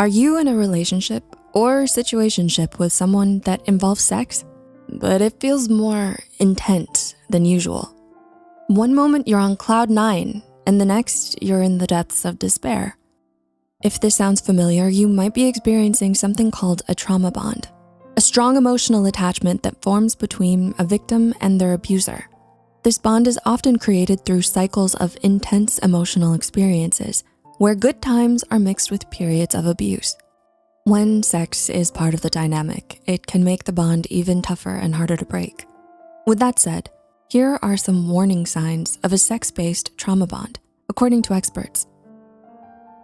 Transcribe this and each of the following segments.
Are you in a relationship or situationship with someone that involves sex, but it feels more intense than usual? One moment you're on cloud 9, and the next you're in the depths of despair. If this sounds familiar, you might be experiencing something called a trauma bond, a strong emotional attachment that forms between a victim and their abuser. This bond is often created through cycles of intense emotional experiences, where good times are mixed with periods of abuse. When sex is part of the dynamic, it can make the bond even tougher and harder to break. With that said, here are some warning signs of a sex-based trauma bond, according to experts.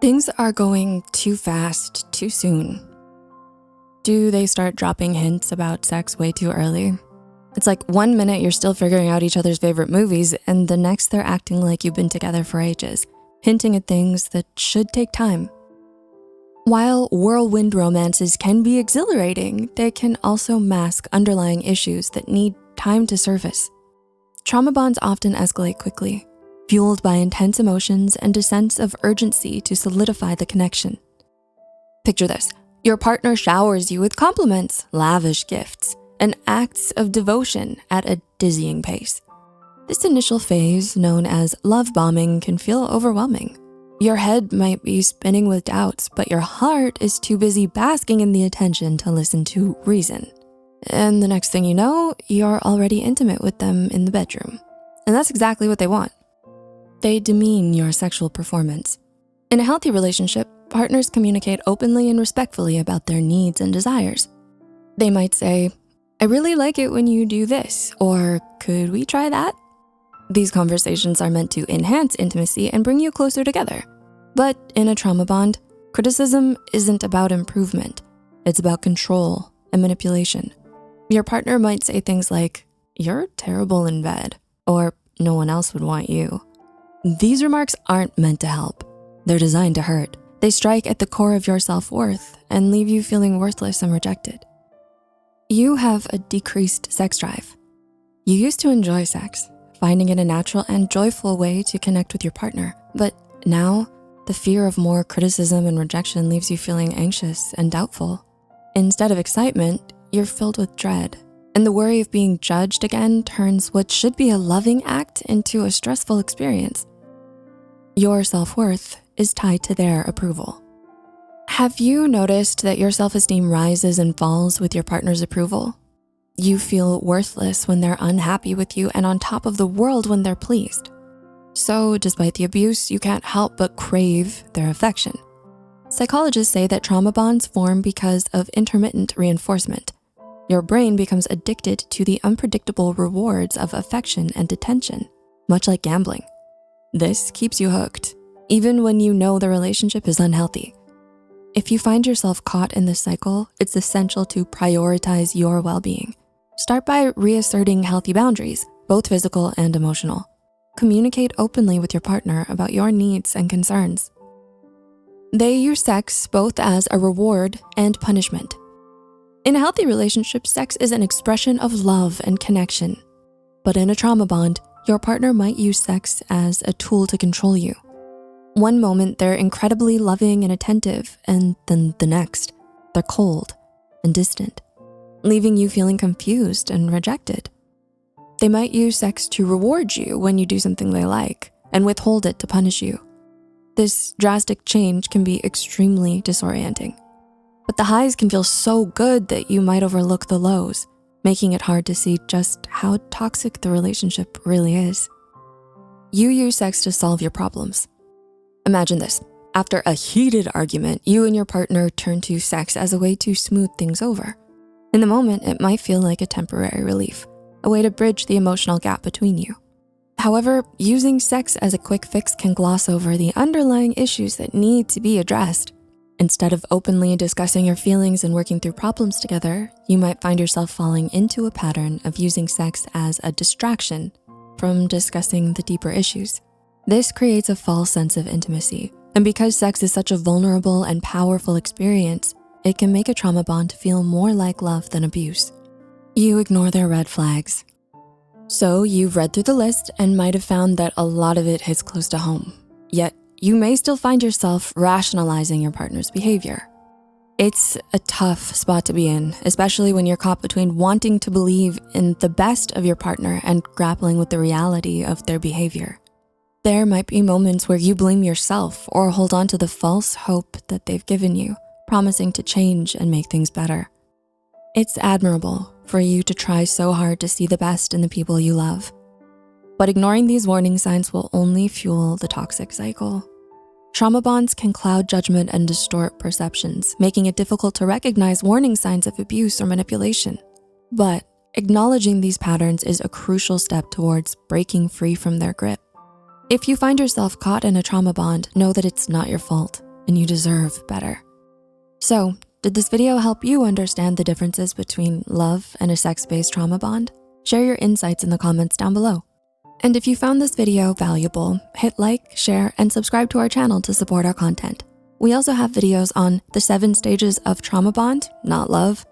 Things are going too fast, too soon. Do they start dropping hints about sex way too early? It's like 1 minute you're still figuring out each other's favorite movies, and the next they're acting like you've been together for ages, hinting at things that should take time. While whirlwind romances can be exhilarating, they can also mask underlying issues that need time to surface. Trauma bonds often escalate quickly, fueled by intense emotions and a sense of urgency to solidify the connection. Picture this: your partner showers you with compliments, lavish gifts, and acts of devotion at a dizzying pace. This initial phase, known as love bombing, can feel overwhelming. Your head might be spinning with doubts, but your heart is too busy basking in the attention to listen to reason. And the next thing you know, you're already intimate with them in the bedroom. And that's exactly what they want. They demean your sexual performance. In a healthy relationship, partners communicate openly and respectfully about their needs and desires. They might say, "I really like it when you do this," or "Could we try that?" These conversations are meant to enhance intimacy and bring you closer together. But in a trauma bond, criticism isn't about improvement. It's about control and manipulation. Your partner might say things like, "You're terrible in bed," or "No one else would want you." These remarks aren't meant to help. They're designed to hurt. They strike at the core of your self-worth and leave you feeling worthless and rejected. You have a decreased sex drive. You used to enjoy sex, finding it a natural and joyful way to connect with your partner. But now, the fear of more criticism and rejection leaves you feeling anxious and doubtful. Instead of excitement, you're filled with dread. And the worry of being judged again turns what should be a loving act into a stressful experience. Your self-worth is tied to their approval. Have you noticed that your self-esteem rises and falls with your partner's approval? You feel worthless when they're unhappy with you and on top of the world when they're pleased. So despite the abuse, you can't help but crave their affection. Psychologists say that trauma bonds form because of intermittent reinforcement. Your brain becomes addicted to the unpredictable rewards of affection and attention, much like gambling. This keeps you hooked, even when you know the relationship is unhealthy. If you find yourself caught in this cycle, it's essential to prioritize your well-being. Start by reasserting healthy boundaries, both physical and emotional. Communicate openly with your partner about your needs and concerns. They use sex both as a reward and punishment. In a healthy relationship, sex is an expression of love and connection. But in a trauma bond, your partner might use sex as a tool to control you. One moment, they're incredibly loving and attentive, and then the next, they're cold and distant, leaving you feeling confused and rejected. They might use sex to reward you when you do something they like and withhold it to punish you. This drastic change can be extremely disorienting. But the highs can feel so good that you might overlook the lows, making it hard to see just how toxic the relationship really is. You use sex to solve your problems. Imagine this: after a heated argument, you and your partner turn to sex as a way to smooth things over. In the moment, it might feel like a temporary relief, a way to bridge the emotional gap between you. However, using sex as a quick fix can gloss over the underlying issues that need to be addressed. Instead of openly discussing your feelings and working through problems together, you might find yourself falling into a pattern of using sex as a distraction from discussing the deeper issues. This creates a false sense of intimacy, and because sex is such a vulnerable and powerful experience, it can make a trauma bond feel more like love than abuse. You ignore their red flags. So you've read through the list and might have found that a lot of it hits close to home. Yet you may still find yourself rationalizing your partner's behavior. It's a tough spot to be in, especially when you're caught between wanting to believe in the best of your partner and grappling with the reality of their behavior. There might be moments where you blame yourself or hold on to the false hope that they've given you, promising to change and make things better. It's admirable for you to try so hard to see the best in the people you love. But ignoring these warning signs will only fuel the toxic cycle. Trauma bonds can cloud judgment and distort perceptions, making it difficult to recognize warning signs of abuse or manipulation. But acknowledging these patterns is a crucial step towards breaking free from their grip. If you find yourself caught in a trauma bond, know that it's not your fault and you deserve better. So, did this video help you understand the differences between love and a sex-based trauma bond? Share your insights in the comments down below. And if you found this video valuable, hit like, share, and subscribe to our channel to support our content. We also have videos on the 7 stages of trauma bond, not love,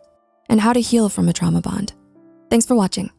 and how to heal from a trauma bond. Thanks for watching.